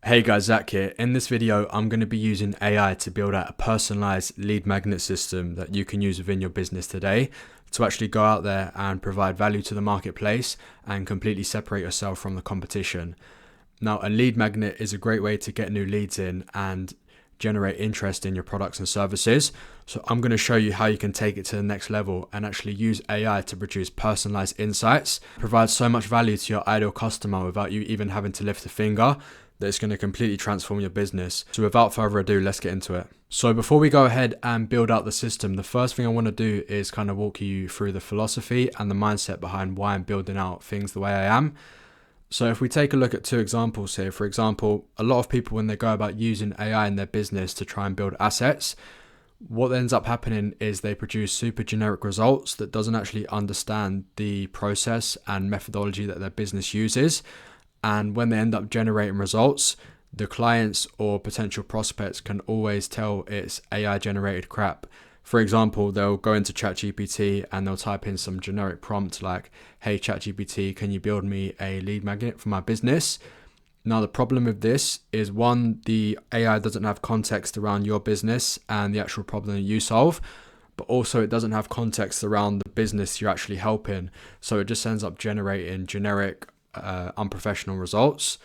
Hey guys, Zach here. In this video, I'm going to be using AI to build out a personalized lead magnet system that you can use within your business today to actually go out there and provide value to the marketplace and completely separate yourself from the competition. Now, a lead magnet is a great way to get new leads in and generate interest in your products and services. So I'm going to show you how you can take it to the next level and actually use AI to produce personalized insights, provide so much value to your ideal customer without you even having to lift a finger, that it's going to completely transform your business. So without further ado, let's get into it. So before we go ahead and build out the system, the first thing I want to do is kind of walk you through the philosophy and the mindset behind why I'm building out things the way I am. So if we take a look at two examples here, for example, a lot of people when they go about using AI in their business to try and build assets, what ends up happening is they produce super generic results that doesn't actually understand the process and methodology that their business uses. And when they end up generating results, the clients or potential prospects can always tell it's AI generated crap. For example, they'll go into ChatGPT and they'll type in some generic prompt like, hey ChatGPT, can you build me a lead magnet for my business? Now, the problem with this is one, the AI doesn't have context around your business and the actual problem that you solve, but also it doesn't have context around the business you're actually helping. So it just ends up generating generic, unprofessional results.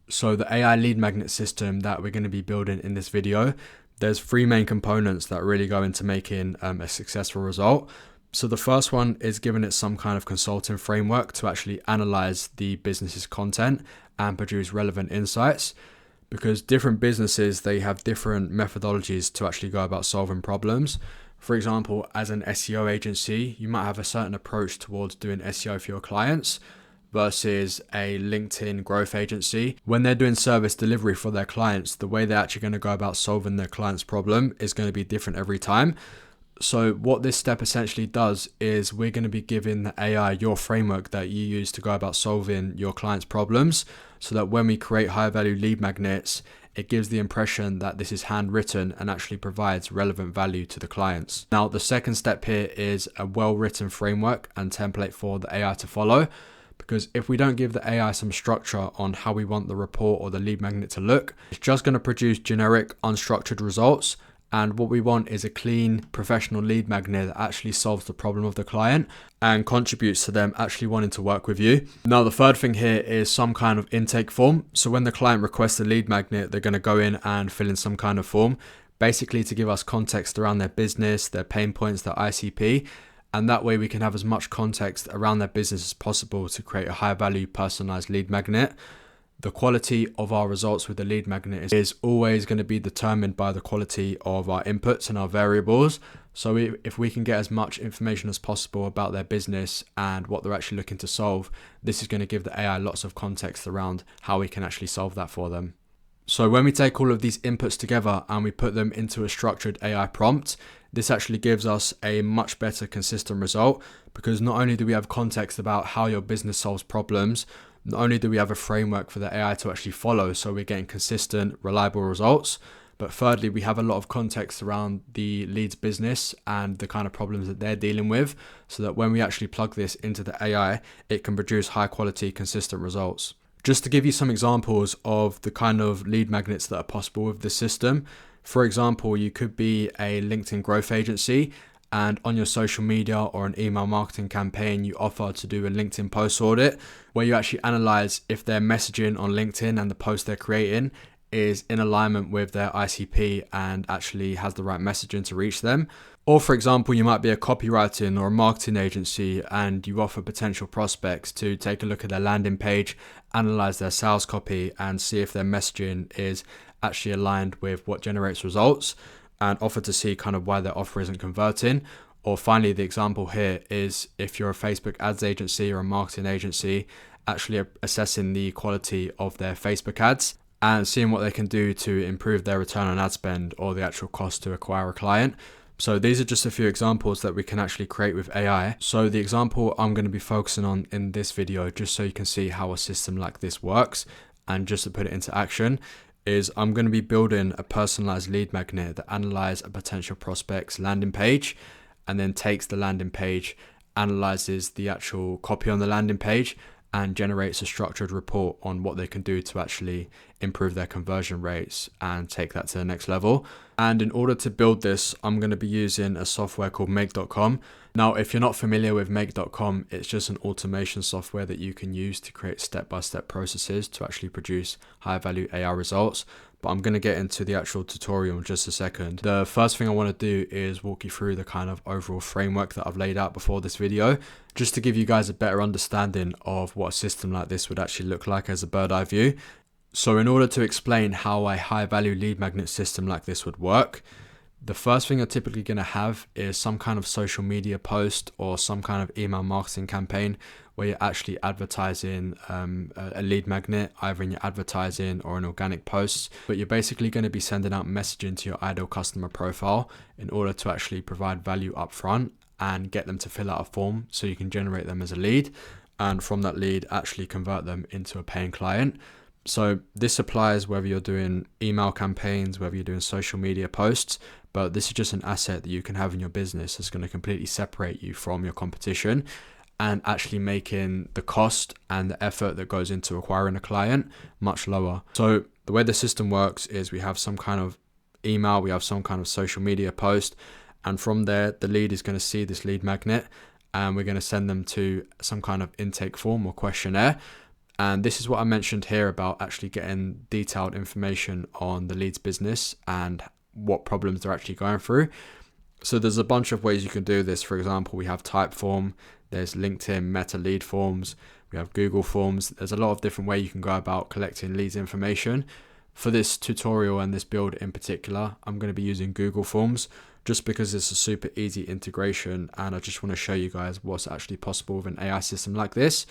So the AI lead magnet system that we're going to be building in this video, there's three main components that really go into making a successful result. So the first one is giving it some kind of consulting framework to actually analyze the business's content and produce relevant insights, because different businesses, they have different methodologies to actually go about solving problems. For example, as an SEO agency, you might have a certain approach towards doing SEO for your clients versus a LinkedIn growth agency. When they're doing service delivery for their clients, the way they're actually going to go about solving their client's problem is going to be different every time. So what this step essentially does is we're going to be giving the AI your framework that you use to go about solving your client's problems, so that when we create high value lead magnets, it gives the impression that this is handwritten and actually provides relevant value to the clients. Now, the second step here is a well-written framework and template for the AI to follow. Because if we don't give the AI some structure on how we want the report or the lead magnet to look, it's just going to produce generic, unstructured results. And what we want is a clean, professional lead magnet that actually solves the problem of the client and contributes to them actually wanting to work with you. Now, the third thing here is some kind of intake form. So when the client requests a lead magnet, they're going to go in and fill in some kind of form, basically to give us context around their business, their pain points, their ICP. And that way we can have as much context around their business as possible to create a high value personalized lead magnet. The quality of our results with the lead magnet is always going to be determined by the quality of our inputs and our variables. So if we can get as much information as possible about their business and what they're actually looking to solve, this is going to give the AI lots of context around how we can actually solve that for them. So when we take all of these inputs together and we put them into a structured AI prompt, this actually gives us a much better consistent result, because not only do we have context about how your business solves problems, not only do we have a framework for the AI to actually follow, so we're getting consistent, reliable results, but thirdly, we have a lot of context around the lead's business and the kind of problems that they're dealing with, so that when we actually plug this into the AI, it can produce high quality, consistent results. Just to give you some examples of the kind of lead magnets that are possible with this system. For example, you could be a LinkedIn growth agency, and on your social media or an email marketing campaign, you offer to do a LinkedIn post audit where you actually analyze if their messaging on LinkedIn and the post they're creating is in alignment with their ICP and actually has the right messaging to reach them. Or for example, you might be a copywriting or a marketing agency and you offer potential prospects to take a look at their landing page, analyze their sales copy and see if their messaging is actually aligned with what generates results, and offer to see kind of why their offer isn't converting. Or finally, the example here is if you're a Facebook ads agency or a marketing agency, actually assessing the quality of their Facebook ads and seeing what they can do to improve their return on ad spend or the actual cost to acquire a client. So these are just a few examples that we can actually create with AI. So the example I'm going to be focusing on in this video, just so you can see how a system like this works and just to put it into action, is I'm going to be building a personalized lead magnet that analyzes a potential prospect's landing page and then takes the landing page, analyzes the actual copy on the landing page and generates a structured report on what they can do to actually improve their conversion rates and take that to the next level. And in order to build this, I'm going to be using a software called make.com. Now, if you're not familiar with make.com, it's just an automation software that you can use to create step-by-step processes to actually produce high-value AI results. But I'm going to get into the actual tutorial in just a second. The first thing I want to do is walk you through the kind of overall framework that I've laid out before this video, just to give you guys a better understanding of what a system like this would actually look like as a bird's eye view. So in order to explain how a high-value lead magnet system like this would work, the first thing you're typically going to have is some kind of social media post or some kind of email marketing campaign where you're actually advertising a lead magnet, either in your advertising or an organic post. But you're basically going to be sending out messaging to your ideal customer profile in order to actually provide value up front and get them to fill out a form so you can generate them as a lead, and from that lead actually convert them into a paying client. So this applies whether you're doing email campaigns, whether you're doing social media posts, but this is just an asset that you can have in your business that's going to completely separate you from your competition and actually making the cost and the effort that goes into acquiring a client much lower. So the way the system works is we have some kind of email, we have some kind of social media post, and from there the lead is going to see this lead magnet and we're going to send them to some kind of intake form or questionnaire. And this is what I mentioned here about actually getting detailed information on the lead's business and what problems they're actually going through. So there's a bunch of ways you can do this. For example, we have Typeform, there's LinkedIn Meta lead forms, we have Google Forms. There's a lot of different ways you can go about collecting leads information. For this tutorial and this build in particular, I'm going to be using Google Forms just because it's a super easy integration, and I just want to show you guys what's actually possible with an AI system like this.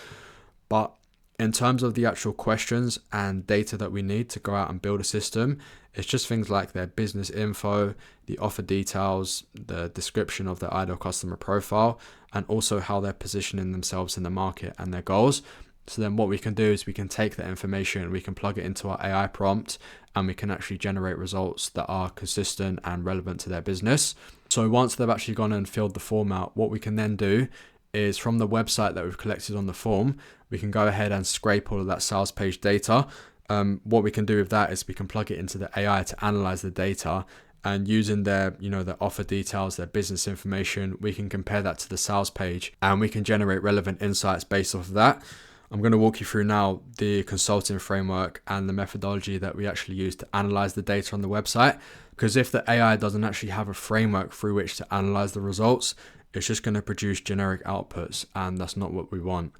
But in terms of the actual questions and data that we need to go out and build a system, it's just things like their business info, the offer details, the description of their ideal customer profile, and also how they're positioning themselves in the market and their goals. So then what we can do is we can take that information, we can plug it into our AI prompt, and we can actually generate results that are consistent and relevant to their business. So once they've actually gone and filled the form out, what we can then do is from the website that we've collected on the form, we can go ahead and scrape all of that sales page data. What we can do with that is we can plug it into the AI to analyze the data, and using their, their offer details, their business information, we can compare that to the sales page and we can generate relevant insights based off of that. I'm going to walk you through now the consulting framework and the methodology that we actually use to analyze the data on the website. Because if the AI doesn't actually have a framework through which to analyze the results, it's just going to produce generic outputs, and that's not what we want.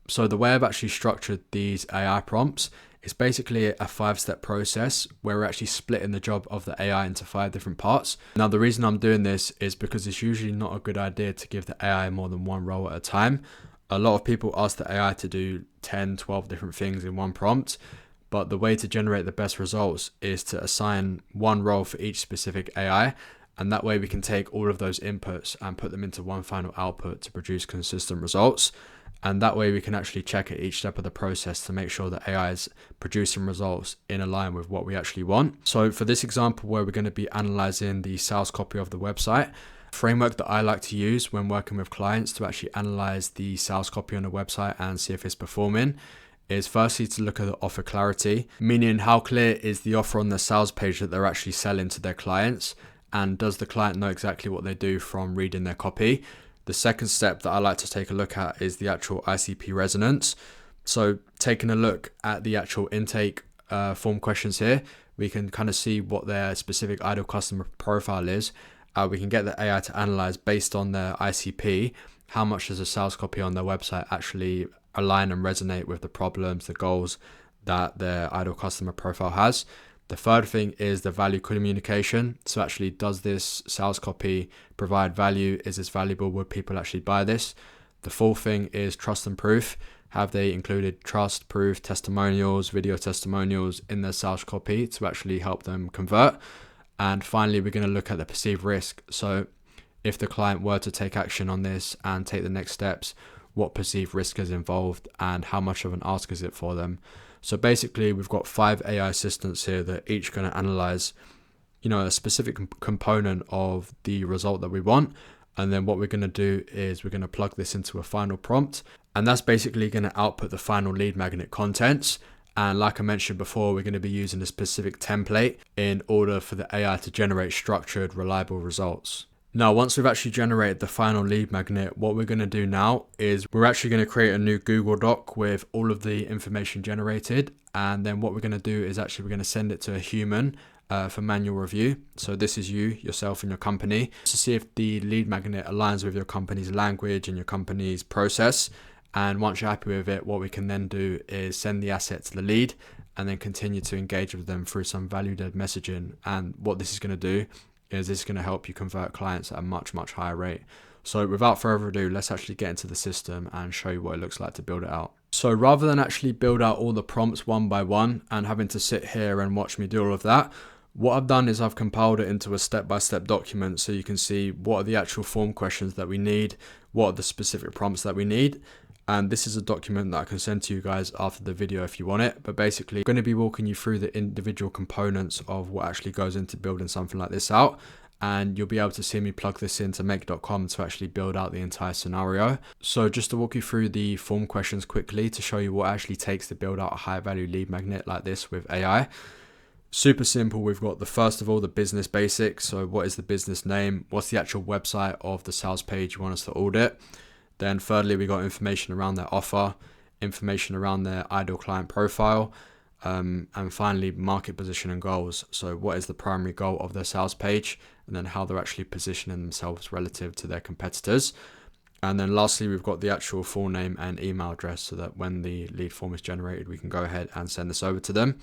So the way I've actually structured these AI prompts is basically a 5-step process where we're actually splitting the job of the AI into 5 different parts. Now, the reason I'm doing this is because it's usually not a good idea to give the AI more than one role at a time. A lot of people ask the AI to do 10, 12 different things in one prompt, but the way to generate the best results is to assign one role for each specific AI. And that way we can take all of those inputs and put them into one final output to produce consistent results. And that way we can actually check at each step of the process to make sure that AI is producing results in line with what we actually want. So for this example, where we're going to be analyzing the sales copy of the website, framework that I like to use when working with clients to actually analyze the sales copy on the website and see if it's performing is firstly to look at the offer clarity, meaning how clear is the offer on the sales page that they're actually selling to their clients, and does the client know exactly what they do from reading their copy. The second step that I like to take a look at is the actual ICP resonance. So taking a look at the actual intake form questions here, we can kind of see what their specific ideal customer profile is. We can get the AI to analyze based on their ICP, how much does a sales copy on their website actually align and resonate with the problems, the goals that their ideal customer profile has. The third thing is the value communication. So actually, does this sales copy provide value? Is this valuable? Would people actually buy this? The fourth thing is trust and proof. Have they included trust, proof, testimonials, video testimonials in their sales copy to actually help them convert? And finally, we're going to look at the perceived risk. So if the client were to take action on this and take the next steps, what perceived risk is involved and how much of an ask is it for them? So basically, we've got 5 AI assistants here that are each going to analyze, a specific component of the result that we want. And then what we're going to do is we're going to plug this into a final prompt. And that's basically going to output the final lead magnet contents. And like I mentioned before, we're going to be using a specific template in order for the AI to generate structured, reliable results. Now, once we've actually generated the final lead magnet, what we're going to do now is we're actually going to create a new Google Doc with all of the information generated. And then what we're going to do is actually we're going to send it to a human for manual review. So this is you, yourself, and your company to see if the lead magnet aligns with your company's language and your company's process. And once you're happy with it, what we can then do is send the asset to the lead and then continue to engage with them through some value-led messaging. And what this is going to do is this is going to help you convert clients at a much, much higher rate. So without further ado, let's actually get into the system and show you what it looks like to build it out. So rather than actually build out all the prompts one by one and having to sit here and watch me do all of that, what I've done is I've compiled it into a step-by-step document so you can see what are the actual form questions that we need, what are the specific prompts that we need. And this is a document that I can send to you guys after the video if you want it. But basically, I'm going to be walking you through the individual components of what actually goes into building something like this out. And you'll be able to see me plug this into make.com to actually build out the entire scenario. So just to walk you through the form questions quickly to show you what it actually takes to build out a high value lead magnet like this with AI. Super simple. We've got first of all, the business basics. So what is the business name? What's the actual website of the sales page you want us to audit? Then thirdly, we got information around their offer, information around their ideal client profile, and finally, market position and goals. So what is the primary goal of their sales page, and then how they're actually positioning themselves relative to their competitors. And then lastly, we've got the actual full name and email address so that when the lead form is generated, we can go ahead and send this over to them.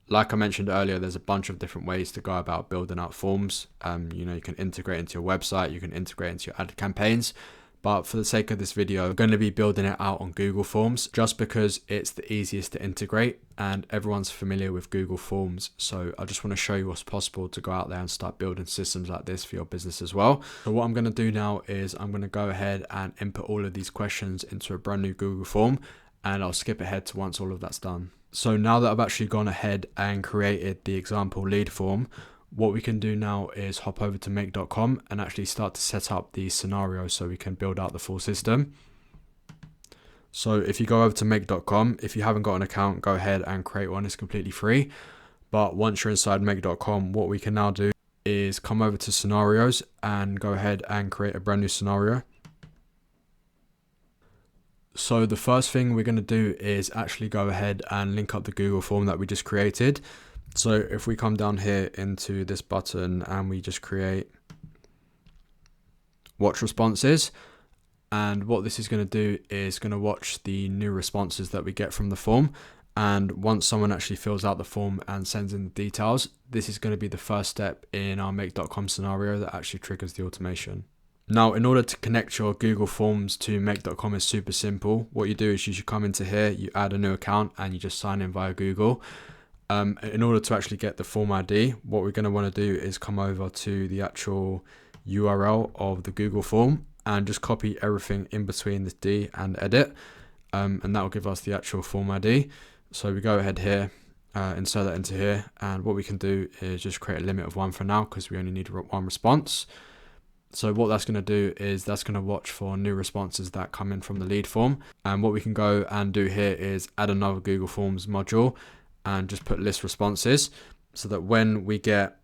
Like I mentioned earlier, there's a bunch of different ways to go about building out forms. You can integrate into your website, you can integrate into your ad campaigns. But for the sake of this video, I'm going to be building it out on Google Forms just because it's the easiest to integrate and everyone's familiar with Google Forms. So I just want to show you what's possible to go out there and start building systems like this for your business as well. So what I'm going to do now is I'm going to go ahead and input all of these questions into a brand new Google form, and I'll skip ahead to once all of that's done. So now that I've actually gone ahead and created the example lead form, what we can do now is hop over to make.com and actually start to set up the scenario so we can build out the full system. So if you go over to make.com, if you haven't got an account, go ahead and create one. It's completely free. But once you're inside make.com, what we can now do is come over to scenarios and go ahead and create a brand new scenario. So the first thing we're going to do is actually go ahead and link up the Google form that we just created. So if we come down here into this button and we just create watch responses, and what this is going to do is going to watch the new responses that we get from the form. And once someone actually fills out the form and sends in the details, this is going to be the first step in our make.com scenario that actually triggers the automation. Now, in order to connect your Google Forms to make.com is super simple. What you do is you should come into here, you add a new account and you just sign in via Google. In order to actually get the form ID, what we're going to want to do is come over to the actual URL of the Google form and just copy everything in between this D and edit. And that will give us the actual form ID. So we go ahead here, insert that into here. And what we can do is just create a limit of 1 for now because we only need 1 response. So what that's going to do is that's going to watch for new responses that come in from the lead form. And what we can go and do here is add another Google Forms module and just put list responses so that when we get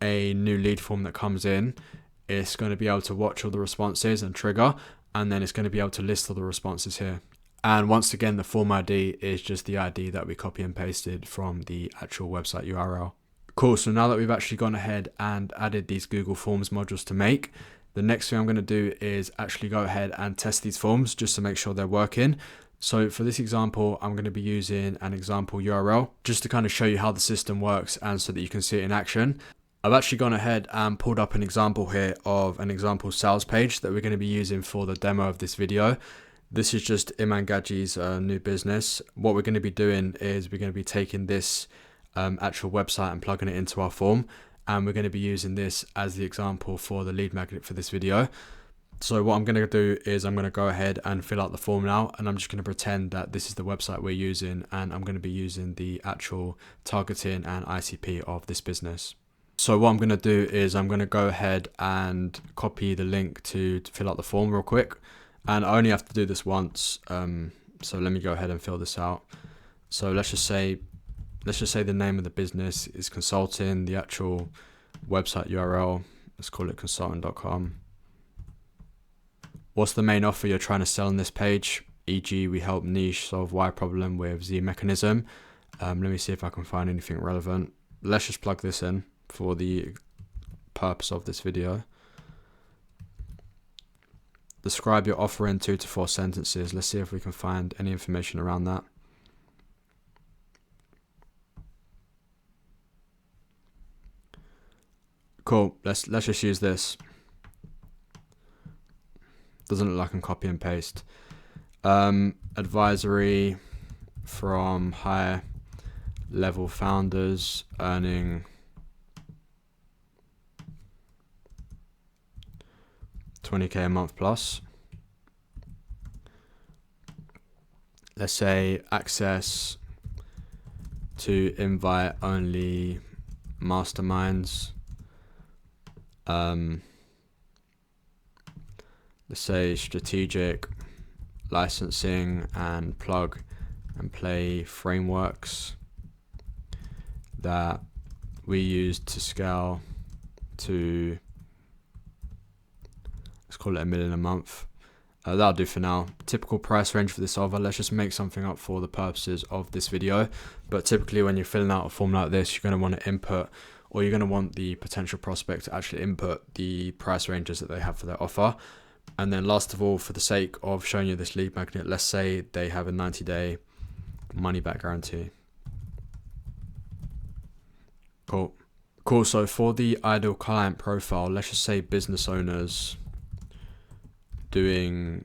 a new lead form that comes in, it's going to be able to watch all the responses and trigger, and then it's going to be able to list all the responses here. And once again, the form ID is just the ID that we copy and pasted from the actual website URL. Cool, so now that we've actually gone ahead and added these Google Forms modules to make, the next thing I'm going to do is actually go ahead and test these forms just to make sure they're working. So for this example, I'm going to be using an example URL just to kind of show you how the system works and so that you can see it in action. I've actually gone ahead and pulled up an example here of an example sales page that we're going to be using for the demo of this video. This is just Iman Gadji's new business. What we're going to be doing is we're going to be taking this actual website and plugging it into our form, and we're going to be using this as the example for the lead magnet for this video. So what I'm going to do is I'm going to go ahead and fill out the form now, and I'm just going to pretend that this is the website we're using, and I'm going to be using the actual targeting and ICP of this business. So what I'm going to do is I'm going to go ahead and copy the link to fill out the form real quick, And I only have to do this once. So let me go ahead and fill this out. So let's just say the name of the business is consulting, the actual website URL, let's call it consultant.com. What's the main offer you're trying to sell on this page? E.g., we help niche solve Y problem with Z mechanism. Let me see if I can find anything relevant. Let's just plug this in for the purpose of this video. Describe your offer in 2 to 4 sentences. Let's see if we can find any information around that. Cool. Let's just use this. Doesn't look like I can copy and paste. Advisory from high level founders earning $20K a month plus. Let's say access to invite only masterminds. Let's say strategic licensing and plug and play frameworks that we use to scale to, let's call it $1 million a month. That'll do for now. Typical price range for this offer, let's just make something up for the purposes of this video. But typically when you're filling out a form like this, you're going to want to input, or you're going to want the potential prospect to actually input the price ranges that they have for their offer. And then last of all, for the sake of showing you this lead magnet, let's say they have a 90-day money back guarantee. Cool. So for the ideal client profile, let's just say business owners doing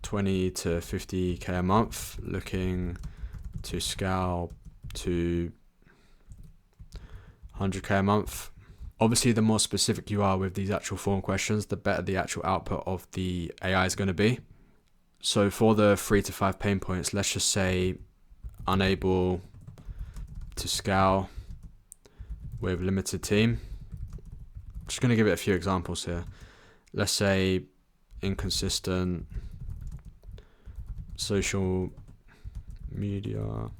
20 to 50K a month, looking to scale to 100K a month. Obviously, the more specific you are with these actual form questions, the better the actual output of the AI is going to be. So for the 3 to 5 pain points, let's just say unable to scale with limited team. I'm just going to give it a few examples here. Let's say inconsistent social media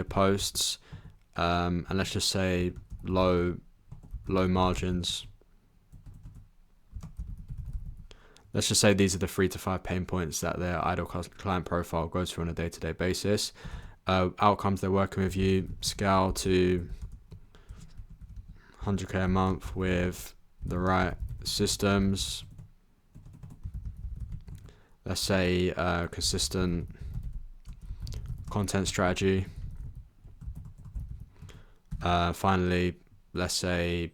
posts, and let's just say low margins. Let's just say these are the 3 to 5 pain points that their ideal client profile goes through on a day-to-day basis. Outcomes, they're working with you, scale to 100K a month with the right systems. Let's say consistent content strategy. Finally, let's say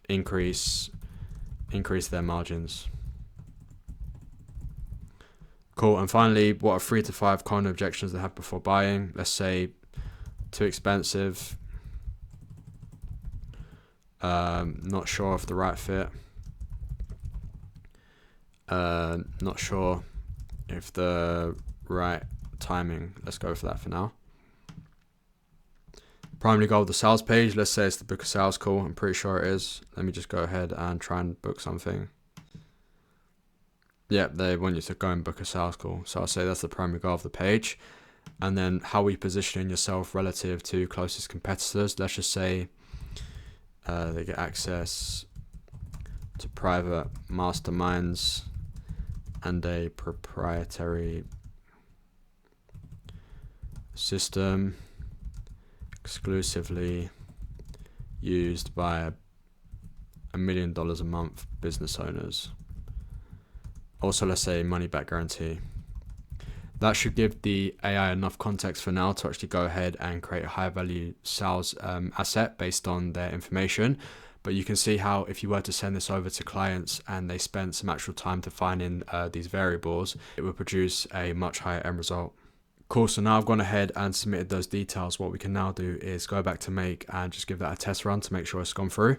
increase their margins. Cool. And finally, what are 3 to 5 common objections they have before buying? Let's say too expensive, not sure of the right fit, not sure if the right timing. Let's go for that for now. Primary goal of the sales page, let's say it's to book a sales call. I'm pretty sure it is. Let me just go ahead and try and book something. Yeah, they want you to go and book a sales call. So I'll say that's the primary goal of the page. And then how are you positioning yourself relative to closest competitors? Let's just say they get access to private masterminds and a proprietary system exclusively used by $1 million a month business owners. Also, let's say money back guarantee. That should give the AI enough context for now to actually go ahead and create a high value sales asset based on their information. But you can see how if you were to send this over to clients and they spent some actual time to find in these variables, it would produce a much higher end result. Cool, so now I've gone ahead and submitted those details. What we can now do is go back to Make and just give that a test run to make sure it's gone through.